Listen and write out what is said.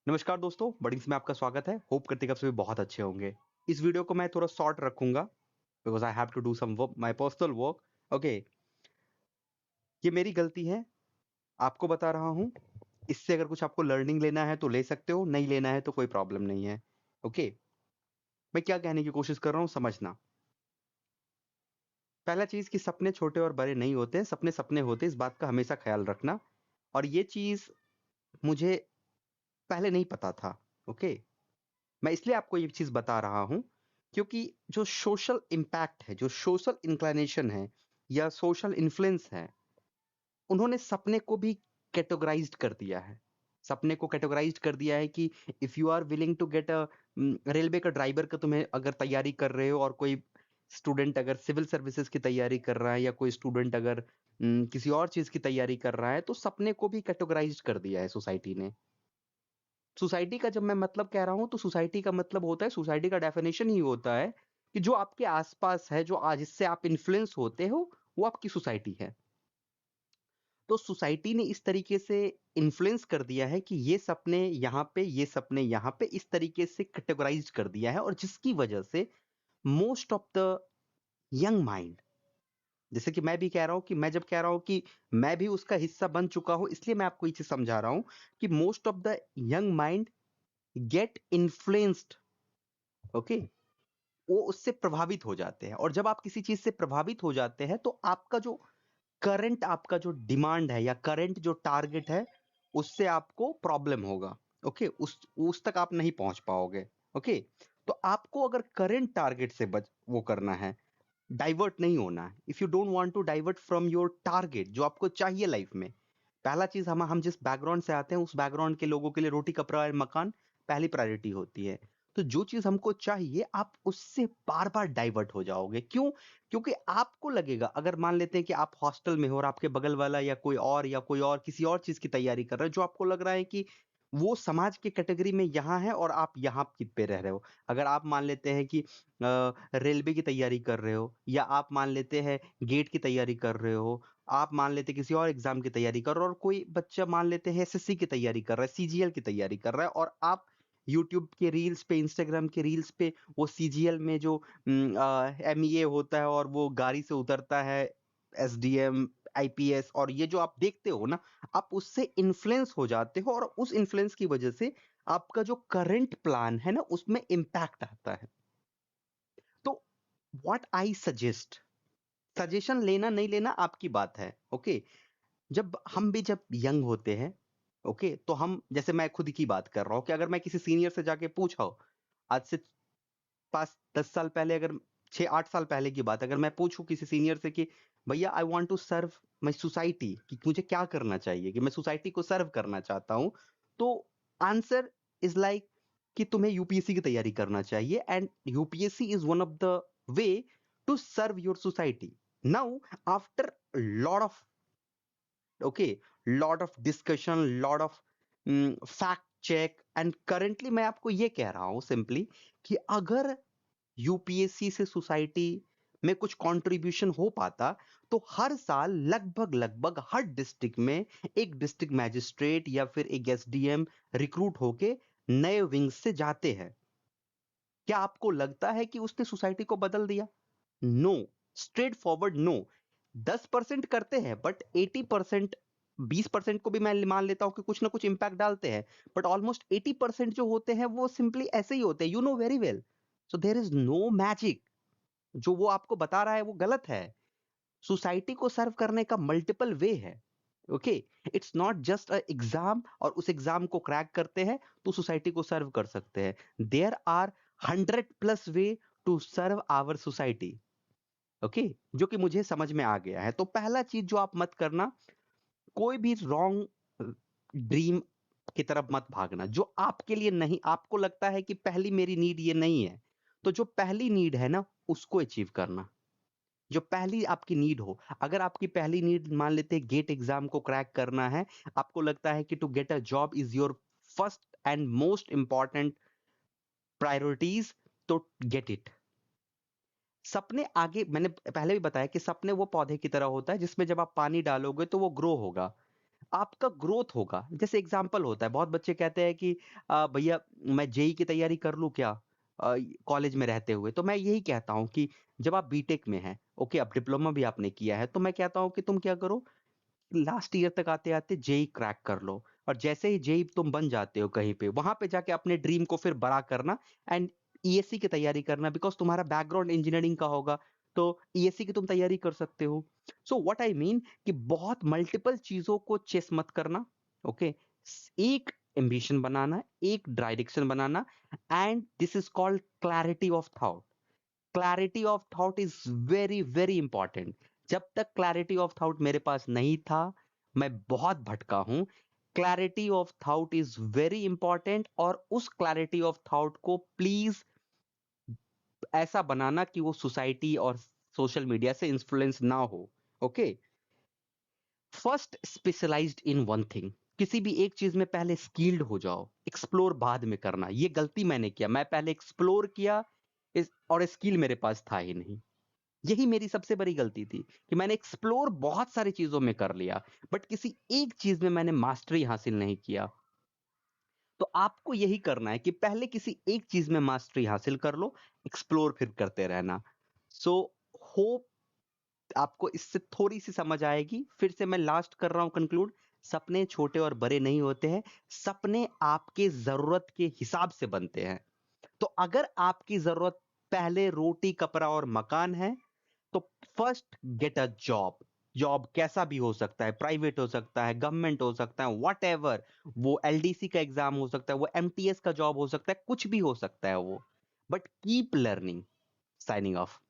नमस्कार दोस्तों, बडिंग्स में आपका स्वागत है। होप करते हैं कि आप सभी बहुत अच्छे होंगे। इस वीडियो को मैं थोड़ा शॉर्ट रखूंगा because I have to do some work, my personal work. Okay, ये मेरी गलती है, आपको बता रहा हूँ। इससे अगर कुछ आपको लर्निंग लेना है तो ले सकते हो, नहीं लेना है तो कोई प्रॉब्लम नहीं है। ओके, मैं क्या कहने की कोशिश कर रहा हूँ समझना। पहला चीज कि सपने छोटे और बड़े नहीं होते, सपने सपने होते, इस बात का हमेशा ख्याल रखना। और ये चीज मुझे पहले नहीं पता था। ओके, मैं इसलिए आपको ये चीज बता रहा हूं क्योंकि जो सोशल इम्पैक्ट है, जो सोशल इंक्लिनेशन है या सोशल इन्फ्लुएंस है, उन्होंने सपने को भी कैटेगराइज्ड कर दिया है। सपने को कैटेगराइज्ड कर दिया है कि if you are willing to get a railway का ड्राइवर का तुम्हें अगर तैयारी कर रहे हो, और कोई स्टूडेंट अगर सिविल सर्विसेज की तैयारी कर रहा है, या कोई स्टूडेंट अगर किसी और चीज की तैयारी कर रहा है, तो सपने को भी कैटेगराइज्ड कर दिया है सोसाइटी ने। सोसाइटी का जब मैं मतलब कह रहा हूं तो सोसाइटी का मतलब होता है, सोसाइटी का डेफिनेशन ही होता है कि जो आपके आसपास है, जो आज जिससे आप इन्फ्लुएंस होते हो, वो आपकी सोसाइटी है। तो सोसाइटी ने इस तरीके से इन्फ्लुएंस कर दिया है कि ये सपने यहाँ पे, ये सपने यहाँ पे, इस तरीके से कैटेगराइज कर दिया है, और जिसकी वजह से most of the young mind, जैसे कि मैं भी कह रहा हूं कि मैं जब कह रहा हूं कि मैं भी उसका हिस्सा बन चुका हूं, इसलिए मैं आपको ये चीज समझा रहा हूं कि most of the young mind get influenced. Okay, वो उससे प्रभावित हो जाते हैं, और जब आप किसी चीज से प्रभावित हो जाते हैं तो आपका जो डिमांड है या करंट जो टारगेट है, उससे आपको प्रॉब्लम होगा। ओके, उस तक आप नहीं पहुंच पाओगे। ओके, तो आपको अगर करंट टारगेट से बच वो करना है, डाइवर्ट नहीं होना है, if you don't want to divert from your target जो आपको चाहिए लाइफ में। पहला चीज, हम जिस बैकग्राउंड से आते हैं उस बैकग्राउंड के लोगों के लिए रोटी कपड़ा और मकान पहली प्रायोरिटी होती है। तो जो चीज हमको चाहिए, आप उससे बार बार डाइवर्ट हो जाओगे। क्यों? क्योंकि आपको लगेगा, अगर मान लेते हैं कि आप हॉस्टल में हो और आपके बगल वाला या कोई और किसी और चीज की तैयारी कर रहा है, जो आपको लग रहा है कि वो समाज के कैटेगरी में यहाँ है और आप यहाँ पे रह रहे हो। अगर आप मान लेते हैं कि रेलवे की तैयारी कर रहे हो, या आप मान लेते हैं गेट की तैयारी कर रहे हो, आप मान लेते हैं किसी और एग्जाम की तैयारी कर रहे हो, और कोई बच्चा मान लेते हैं एसएससी की तैयारी कर रहा है, सीजीएल की तैयारी कर रहा है, और आप यूट्यूब के रील्स पे, इंस्टाग्राम के रील्स पे वो सीजीएल में जो एमईए होता है और वो गाड़ी से उतरता है, एसडीएम, आईपीएस, और ये जो आप देखते हो ना, आप उससे इन्फ्लुएंस हो जाते हो, और उस इन्फ्लुएंस की वजह से आपका जो करंट प्लान है ना, उसमें इम्पैक्ट आता है। तो व्हाट आई सजेस्ट, सजेशन लेना नहीं लेना आपकी बात है। ओके, जब यंग होते हैं, ओके, तो हम, जैसे मैं खुद की बात कर रहा हूं कि अगर मैं किसी सीनियर से जाके पूछा हो, आज से 5-10 साल पहले, अगर 6-8 साल पहले की बात, अगर मैं पूछूं किसी सीनियर से कि भैया I want to serve my society, कि मुझे क्या करना चाहिए, कि मैं सोसाइटी को सर्व करना चाहता हूं, तो आंसर इज लाइक कि तुम्हें यूपीएससी की तैयारी करना चाहिए, and UPSC is one of the way to serve your society. Now after lot of, okay, lot of discussion, lot of fact check, and currently मैं आपको ये कह रहा हूं सिंपली कि अगर यूपीएससी से सोसाइटी में कुछ कंट्रीब्यूशन हो पाता, तो हर साल लगभग लगभग हर डिस्ट्रिक्ट में एक डिस्ट्रिक्ट मैजिस्ट्रेट या फिर एक एसडीएम रिक्रूट होके नए विंग्स से जाते हैं। क्या आपको लगता है कि उसने सोसाइटी को बदल दिया? No, straight forward no. 10% करते हैं, बट 80%, 20% को भी मैं मान लेता हूं कि कुछ ना कुछ इंपैक्ट डालते हैं, बट ऑलमोस्ट 80% जो होते हैं वो सिंपली ऐसे ही होते हैं, you know very well. So there is no magic. जो वो आपको बता रहा है वो गलत है। सोसाइटी को सर्व करने का मल्टीपल वे है। Okay, it's not just a exam, और उस एग्जाम को क्रैक करते हैं तो सोसाइटी को सर्व कर सकते हैं। There are 100+ way to serve our society. Okay, जो कि मुझे समझ में आ गया है। तो पहला चीज जो आप मत करना, कोई भी रॉन्ग ड्रीम की तरफ मत भागना जो आपके लिए नहीं, आपको लगता है कि पहली मेरी नीड ये नहीं है, तो जो पहली नीड है ना, उसको अचीव करना। जो पहली आपकी नीड हो, अगर आपकी पहली नीड मान लेते हैं गेट एग्जाम को क्रैक करना है, आपको लगता है कि to get a job is your first and most important priorities, तो गेट इट। सपने आगे, मैंने पहले भी बताया कि सपने वो पौधे की तरह होता है जिसमें जब आप पानी डालोगे तो वो ग्रो होगा। आपका ग्रोथ होगा। जैसे एग्जांपल होता है, बहुत बच्चे कहते हैं कि भैया मैं जेईई की तैयारी कर लूँ क्या? कॉलेज में रहते हुए। तो मैं यही कहता हूँ कि जब आप बीटेक में हैं, ओके, अब डिप्लोमा भी आपने किया है, तो मैं कहता हूँ कि तुम क्या करो, लास्ट ईयर तक आते-आते जेईई क्रैक कर लो, और जैसे ही जेईई तुम बन जाते हो कहीं पे, वहाँ पे जाके अपने ड्रीम को फिर बड़ा करना एंड ईएससी की तैयारी करना, बिकॉज़ तुम्हारा बैकग्राउंड इंजीनियरिंग का होगा, तो ईएससी की तुम तैयारी कर सकते हो। सो व्हाट आई मीन कि बहुत मल्टीपल चीज़ों को चेस मत करना, ओके? एक एम्बिशन बनाना, एक direction banana, and this is called clarity of thought. Clarity of thought is very very important. जब तक क्लैरिटी ऑफ थॉट मेरे पास नहीं था, मैं बहुत भटका हूं। Clarity of thought is very important, और उस क्लैरिटी ऑफ थॉट को प्लीज ऐसा बनाना कि वो सोसाइटी और सोशल मीडिया से इन्फ्लुएंस ना हो। Okay, first specialised in one thing. किसी भी एक चीज में पहले स्किल्ड हो जाओ, एक्सप्लोर बाद में करना। ये गलती मैंने किया, मैं पहले एक्सप्लोर किया और स्किल मेरे पास था ही नहीं। यही मेरी सबसे बड़ी गलती थी कि मैंने एक्सप्लोर बहुत सारी चीजों में कर लिया, बट किसी एक चीज में मैंने मास्टरी हासिल नहीं किया। तो आपको यही करना है कि पहले किसी एक चीज में मास्टरी हासिल कर लो, एक्सप्लोर फिर करते रहना। सो होप आपको इससे थोड़ी सी समझ आएगी। फिर से मैं लास्ट कर रहा हूं कंक्लूड। सपने छोटे और बड़े नहीं होते हैं, सपने आपके जरूरत के हिसाब से बनते हैं। तो अगर आपकी जरूरत पहले रोटी कपड़ा और मकान है, तो first gate a job. Job कैसा भी हो सकता है, प्राइवेट हो सकता है, गवर्नमेंट हो सकता है, वट एवर। वो एलडीसी का एग्जाम हो सकता है, वो एमटीएस का जॉब हो सकता है, कुछ भी हो सकता है वो, but keep learning. Signing off.